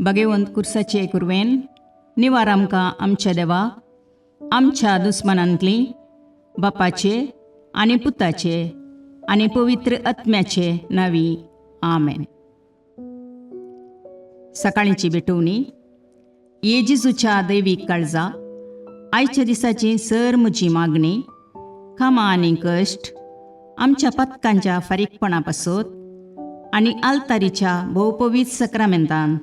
भगवंत कुर्साचे कुरवेन निवार आमकां आमच्या देवाक आमच्या दुस्मनांतली बापाचे आनी पुताचे आनी पवित्र आत्म्याचे नावी आमेन. सकाळींची भेटवणी. येजेजूच्या दैवीक काळजा आयच्या दिसाची सर म्हजी मागणी कामां आनी कश्ट आमच्या पथकांच्या फारीकपणा पासत आनी आल्तारीच्या भोवपवीत सक्रामेंतान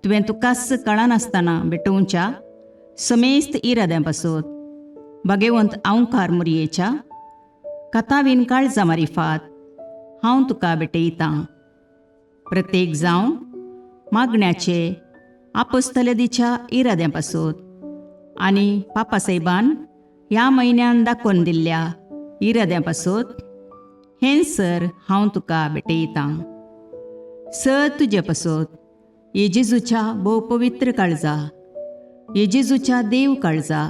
तुवें तुकास कळनासतना भेटोवच्या समेस्त इराद्यां पासत भगवंत आंवकार मुरयेच्या कथावीन काळजा मारिफात हांव तुका भेटयतां. प्रत्येक जावं मागण्याचे आपोस्तलदीच्या इराद्यां पासत आनी पापासाहेबान ह्या म्हयन्यान दाखोवन दिल्ल्या इराद्यां पासत हें सर हांव तुका भेटयतां. सर तुजे पासत येजेजूच्या भोवपवित्र काळजा, येजेजूच्या देव काळजा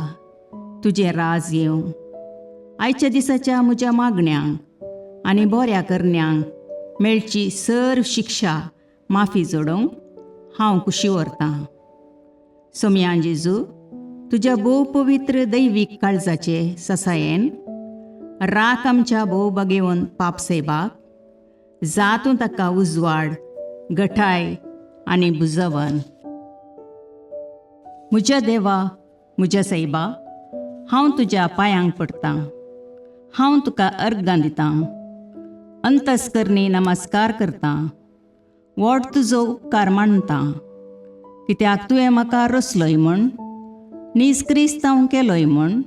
तुजें राज येवं. आयच्या दिसाच्या म्हज्या मागण्यांक आनी बऱ्या करण्यांक मेळची सर शिक्षा माफी जोडोवंक हांव कुशी व्हरतां. सोम्या जेजू, तुज्या भोवपवित्र दैवीक काळजाचे ससायेन राख आमच्या भोव भगवंत पापसाहेबाक, जातूं ताका उजवाड, घटाय आनी बुजवण. म्हज्या देवा, म्हज्या साहिबा, हांव तुज्या पांयांक पडटां. हांव तुका अर्गां दितां. अंतस्करणी नमस्कार करतां. व्हड तुजो उपकार मानतां. कित्याक तुवें म्हाका रचलोय म्हूण, निस्क्रिस्तांव केलोय म्हूण,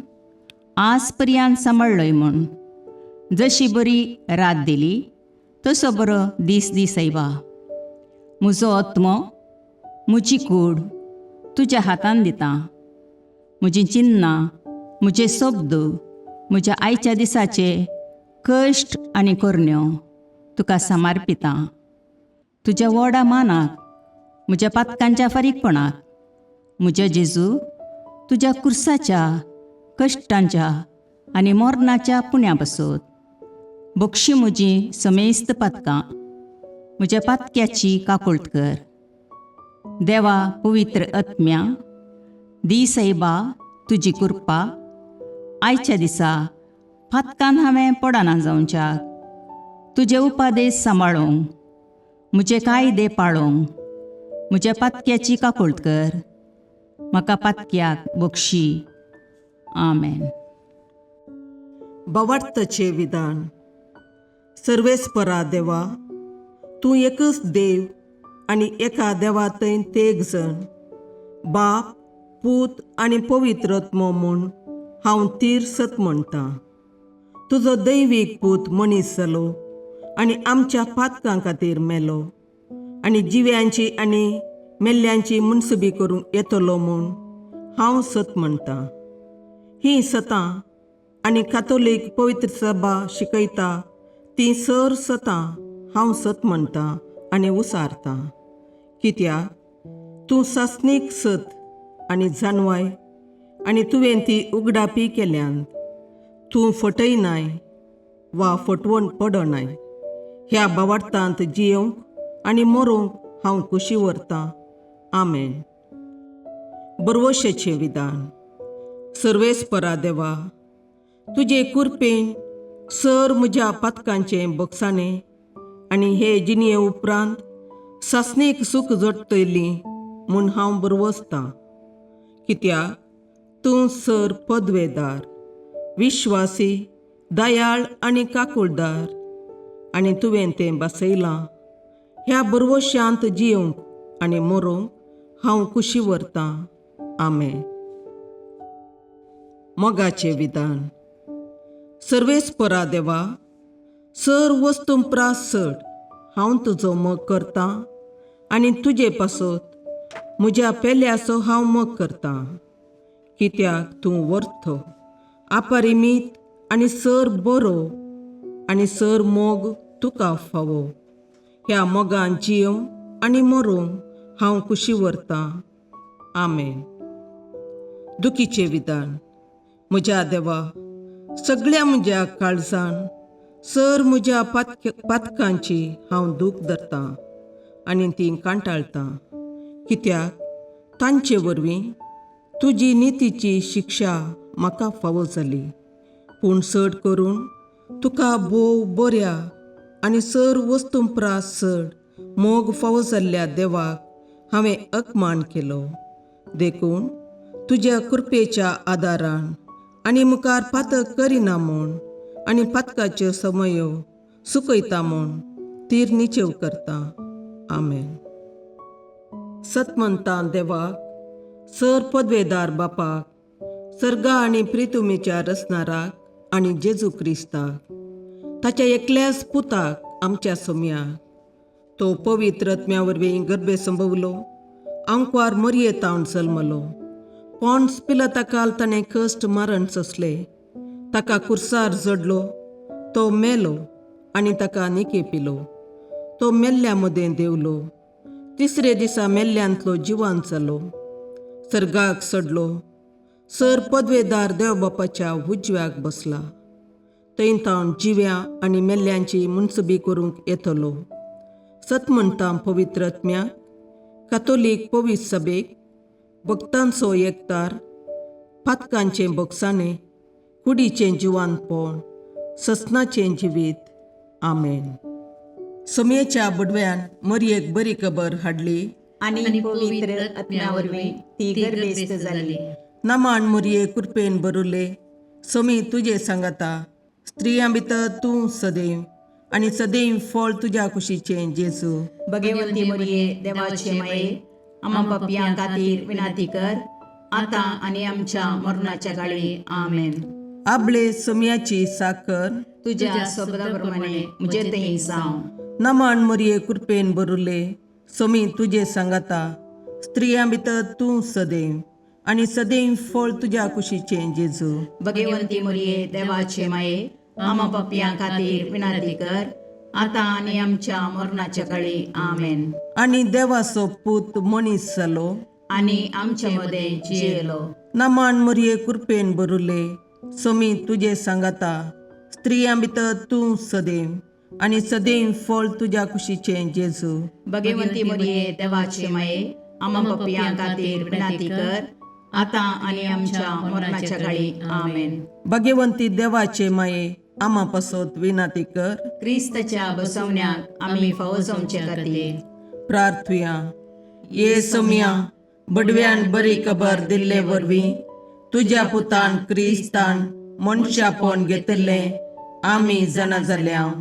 आज पर्यंत सांबाळलोय म्हूण. जशी बरी रात दिली तसो बरो दीस दी साहिबा. म्हजो आत्मो, म्हजी कूड तुज्या हातान दितां. म्हजीं चिन्नां, म्हजे शब्द, म्हज्या आयच्या दिसाचे कश्ट आनी करण्यो तुका समर्पितां. तुज्या व्हडा मानाक, म्हज्या पातकांच्या फारीकपणाक, म्हज्या जेजू तुज्या कुर्साच्या कश्टांच्या आनी मरणाच्या पुण्या पासत बक्षी म्हजीं समेस्त पातकां, म्हज्या पातक्याची काकुळट कर. देवा पवित्र आत्म्या, दी साहिबा तुजी कृपा आयच्या दिसा पातकान हांवें पडना जावच्याक तुजे उपादेश सांबाळूंक, म्हजे कायदे पाळोवंक म्हज्या पातक्याची काकुळट कर. म्हाका पातक्याक बक्षी. आमेन. भावार्थाचे विधान. सर्वेस्परा देवा, तूं एकच देव आनी एका देवातय तेग जण, बाप, पूत आनी पवित्र आत्मो म्हूण हांव तीर सत म्हणटां. तुजो दैवीक पूत मनीस जालो आनी आमच्या पातकां खातीर मेलो आनी जिव्यांची आनी मेल्ल्यांची मुनसुबी करूंक येतलो म्हूण हांव सत म्हणटां. हीं सतां आनी कातोलीक पवित्र सभा शिकयता तीं सर सतां हांव सत म्हणटां आनी उसारतां. कित्याक तूं सासणीक सत आनी जानवाय आनी तुवें ती उगडापी केल्यांत. तूं फटयनाय वा फटवण पडनाय. ह्या भावार्थांत जियोंक आनी मरोवंक हांव कुशी व्हरतां. आमेन. बरवशेचें विधान. सर्वेस्परा देवा, तुजे कृपेन सर म्हज्या पातकांचें बक्षाणें आनी हे जिणये उपरांत सासणेक सूख जोडटलीं म्हूण हांव बरवसतां. कित्याक तूं सर पदवेदार, विश्वासी, दयाळ आनी काकुळदार आनी तुवें तें बसयलां. ह्या बरवश्यांत जियोंक आनी मरोवंक हांव कुशी व्हरतां. आमेन. मोगाचें विधान. सर्वेस्परा देवा, सर वस्तुंपरास चड हांव तुजो मोग करतां आनी तुजे पासत म्हज्या पेल्याचो हांव मोग करतां. कित्याक तूं वर्थ, अपरिमीत आनी सर बरो आनी सर मोग तुका फावो. ह्या मोगान जियोंक आनी मरोवंक हांव कुशी व्हरतां. आमेन. दुखीचें विधान. म्हज्या देवा, सगळ्या म्हज्या काळजान सर म्हज्या पातकांची हांव दूख धरतां आनी तीं कांटाळतां. कित्याक तांचे वरवीं तुजी नितीची शिक्षा म्हाका फावो जाली. पूण चड करून तुका भोव बऱ्या आनी सर वस्तूंपरास चड मोग फावो जाल्ल्या देवाक हांवें अकमान केलो. देखून तुज्या कृपेच्या आदारान आनी मुखार पातक करिना म्हूण आनी पातकाच्यो समयो सुकयता म्हूण तीर निचेव करता. आमेन. सतमंतां देवाक, सर पदवेदार बापाक, सर्गा आनी प्रितुमेच्या रचणाराक आनी जेजू क्रिस्ताक, ताच्या एकल्याच पुताक आमच्या सोम्याक, तो पवित्र आत्म्या वरवीं गर्भे संभवलो, आंकवार मरयेतावन जल्मलो, पोंस पिलाताकाल ताणें कश्ट मरण सोंसले, ताका कुर्सार जडलो, तो मेलो आनी ताका निकेपिलो, तो मेल्ल्या मदें देवलो, तिसरे दिसा मेल्ल्यांतलो जिवांत जालो, सर्गाक चडलो, सर पदवेदार देवबापाच्या उजव्याक बसला, थंय तावन जिव्या आनी मेल्ल्यांची मुनसबी करूंक येतलो. सतमंतां पवित्र आत्म्याक, कातोलीक पवित्र सभेक, भक्तांचो एकतार, पातकांचें भोगसाणें, कुडीचें जिवांतपण, ससनाचें जिवीत. आमेन. सोमयेच्या बुडव्यान मरयेक बरी खबर हाडली आनी पवित्र आत्म्या वरवीं ती गर्भेस्त जाली. नामान मरये कृपेन बरुले, सोमी तुजे सांगाता, स्त्रियां भितर तूं सदैव आनी सदैव फळ तुज्या कुशीचें जेजू. भगवंती मरिये देवाचे माये, आम्हा पापियां खातीर विनाती कर, आतां आनी आमच्या मरणाच्या काळी. आमेन. आपले सोमयाची साकर तुज्या शब्दाप्रमाणे म्हजे थंय जावं. नामान मरये कृपेन बरुले, सोमी तुजे सांगाता, स्त्रियां भितर तूं सदैव आनी सदैव फळ तुज्या कुशीचें जेजू. भगवंती मरिये देवाचे माये, आम्हा पापियां खातीर विनाती कर, आतां आनी आमच्या मरणाच्या काळी. आमेन. आनी देवाचो पूत मनीस जालो आनी आमचे मदें जियेलो. नामान मरये कृपेन बरुले, सोमी तुजे सांगाता, स्त्रियां भितर तूं सदैव आनी सदैव फळ तुज्या कुशीचें जेजू. भगवंती मरिये देवाचे माये, आम्हा पापियां खातीर विनाती कर, आतां आनी आमच्या मरणाच्या काळी. आमेन. भगवंती देवाचे माये, आम्हा पासत विनाती कर. क्रिस्ताच्या बसवण्याक आमी फावो जावचे खातीर प्रार्थुया. ये सोम्या, बडव्यान बरी खबर दिल्ले वरवीं तुज्या पुतान क्रिस्तान मनशापण घेतिल्लें आमी जाणा जाल्या,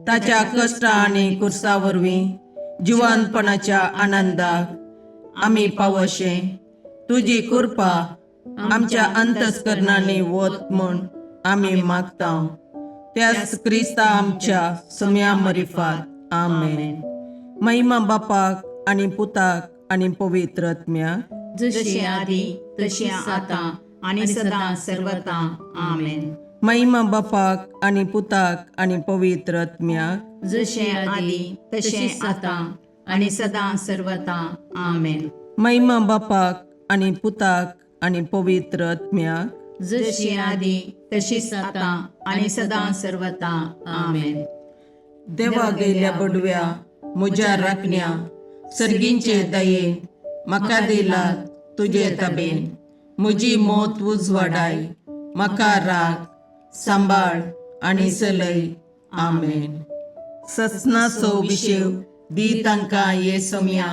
ताच्या कश्टा आनी कुर्सा वरवीं जिवंतपणाच्या आनंदाक आमी पावशे तुजी कृपा आमच्या अंतस्करणांनी वत म्हूण आमी मागता. त्याच क्रिस्ता आमच्या सोम्या मरिफात. आमेन. महिमा बापाक आनी पुताक आनी पवित्र आत्म्याक, जशें आदी तशें आतां आनी सदां सर्वदा. आमेन. महिमा बापाक आनी पुताक आनी पवित्र आत्म्याक, जशें आदी तशें आतां आनी सदां सर्वदा. आमेन. महिमा बापाक आनी पुताक आनी पवित्र आत्म्याक, जशी आदी तशीच आतां आनी सदां सर्वदा. आमेन. देवा गेल्या बडव्या म्हज्या राखण्या, सर्गींचे दयेन म्हाका दिला तुजे ताबेन. म्हजी मोत उजवाडाय, म्हाका राख, सांबाळ आनी चलय. आमेन. ससनाचो विशेव दी तांकां ये सोम्या,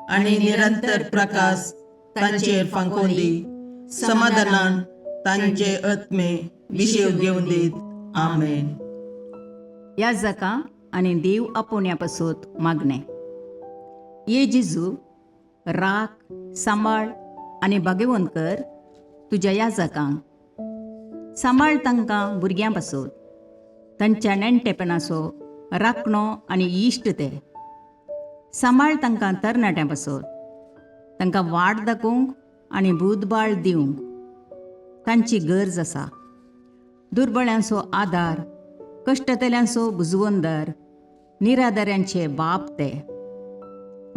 आनी निरंतर प्रकाश तांचेर फांकोन दी. समाधानान तांचे आत्मे विशेव घेवन दीत. आमेन. याजकां आनी देव आपोवण्या पासत मागणें. ये जेजू, राख, सांबाळ आनी भाग्यवंत कर तुज्या याजकांक. सांबाळ तांकां भुरग्यां पासत, तांच्या नेणटेपणाचो राखणो आनी इश्ट ते. सांबाळ तांकां तरणाट्यां पासत, तांकां वाट दाखोवंक आनी बुधबाळ दिवंक तांची गरज आसा. दुर्बळ्यांचो आदार, कश्टतल्यांचो बुजवंदर, निराधाऱ्यांचे बाप ते.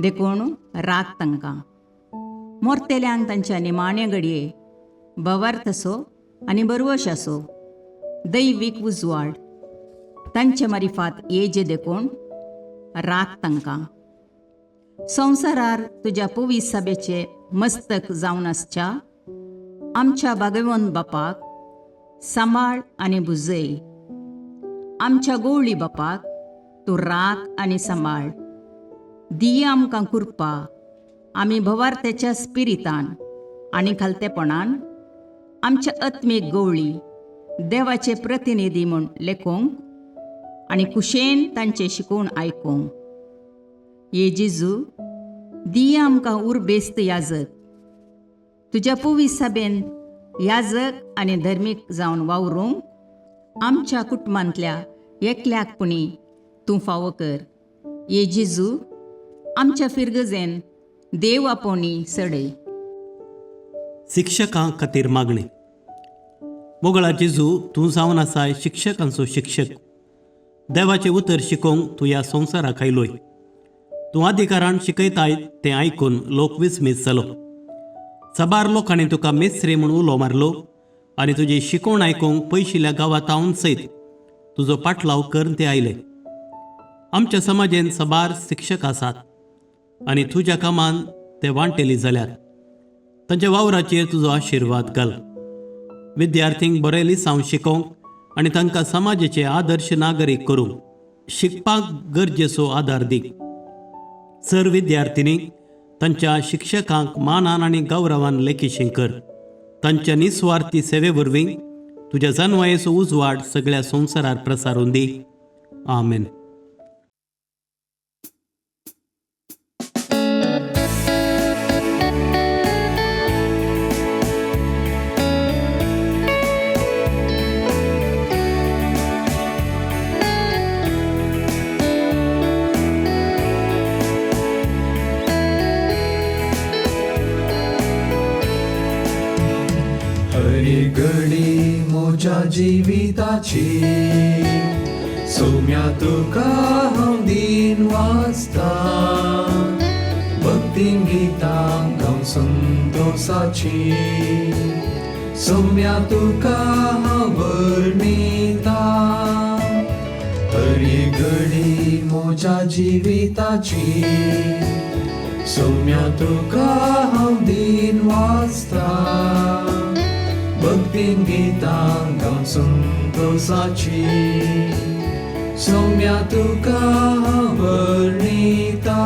देखून राख तांकां. मोरतेल्यांक तांच्या निमाणे घडये भवार्थसो आनी बरवशाचो दैवीक उजवाड तांचे मारिफात येजे देखून राख तांकां. संवसारार तुज्या पवित्र सभेचे मस्तक जावन आसच्या आमच्या भागवंत बापाक सांबाळ आनी बुजय. आमच्या गवळी बापाक तूं राख आनी सांबाळ. दिया आमकां कुरपा आमी भवार्थ्याच्या स्पिरितान आनी खालतेपणान आमच्या आत्मीक गवळी देवाचे प्रतिनिधी म्हूण लेखोंक आनी कुशेन तांचे शिकोवन आयकूंक. ये जेजू दिया आमकां उर्बेस्त याजक. तुज्या पवित्र सभेन याजक आनी धर्मीक जावन वावरूंक आमच्या कुटुंबांतल्या एकल्याकपणी तूं फावो कर. ये जेजू आमच्या फिरगजेन देव आपोवणी सडय. शिक्षकां खातीर मागणी. मोगळा जेजू, तूं जावन आसाय शिक्षकांचो शिक्षक. देवाचें उतर शिकोवंक तूं ह्या संवसाराक आयलोय. तूं अधिकारान शिकयताय तें आयकून लोक विस्मीत जालो. सबार लोकांनी तुका मेस्त्री म्हूण उलो मारलो आनी तुजी शिकोवण आयकूंक पयशिल्ल्या गांवांतावन सयत तुजो पाटलाव करून ते आयले. आमच्या समाजेन सबार शिक्षक आसात आनी तुज्या कामान ते वांटेली जाल्यात. तांच्या वावराचेर तुजो आशिर्वाद घाल. विद्यार्थींक बरे लिसांव शिकोवंक आनी तांकां समाजाचे आदर्श नागरीक करूंक शिकपाक गरजेचो आदार दी. सर विद्यार्थिनींक तांच्या शिक्षकांक मानान आनी गौरवान लेखीशीं कर. तांच्या निस्वार्थी सेवे वरवीं तुज्या जन्मयेचो उजवाड सगळ्या संवसारार प्रसारून दी. आमेन. हरी घडी म्हज्या जिविताची सौम्या तुका हांव दिन वाचता. भक्तीन गितां गावन संतोषाची सौम्या तुका हांव वर्णिता. हरी घडी म्हज्या जिविताची सौम्या तुका हांव दिन वाचता. भक्तीन गितां गावन संतोषाची सौम्या तुका हांव वर्णिता.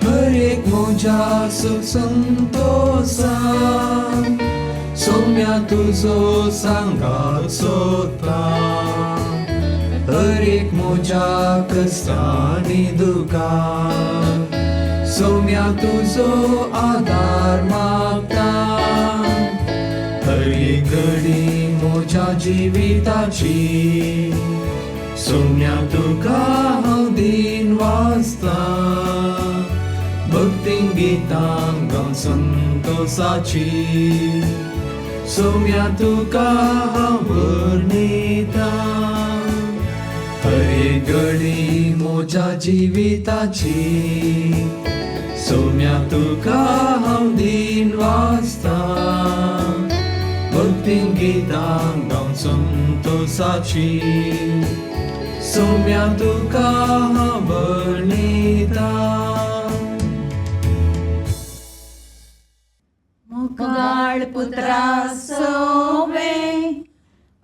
हर एक म्हज्या सुख संतोषान सौम्या तुजो सांगात सोदता. हर एक म्हज्या कश्टांनी दुखान सौम्या तुजो आदार मागता. हरी घडी म्हज्या जिविताची सौम्या तुका हांव दिन वाचता. भक्तीन गितां गावन संतोषाची सौम्या तुका हांव वर्णिता. हरी घडी म्हज्या जिविताची सौम्या तुका हांव दिन वाचता. भक्तीन गितां गावन संतोषाची सौम्या तुका हांव वर्णिता. मुगाळ पुत्रा सोवे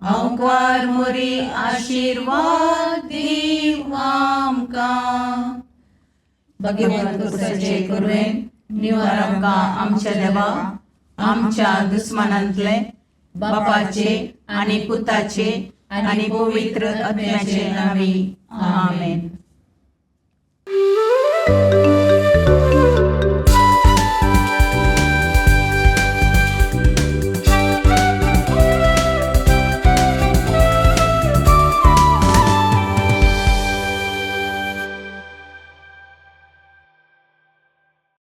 अवकार मोरी आशीर्वाद दीव आमकां. भगवंत कुसाचे करुवेन निवार आमकां आमच्या देवा आमच्या दुस्मानांतले बापाचे आनी पुताचे आनी पवित्र आत्म्याचे नांवी. आमेन.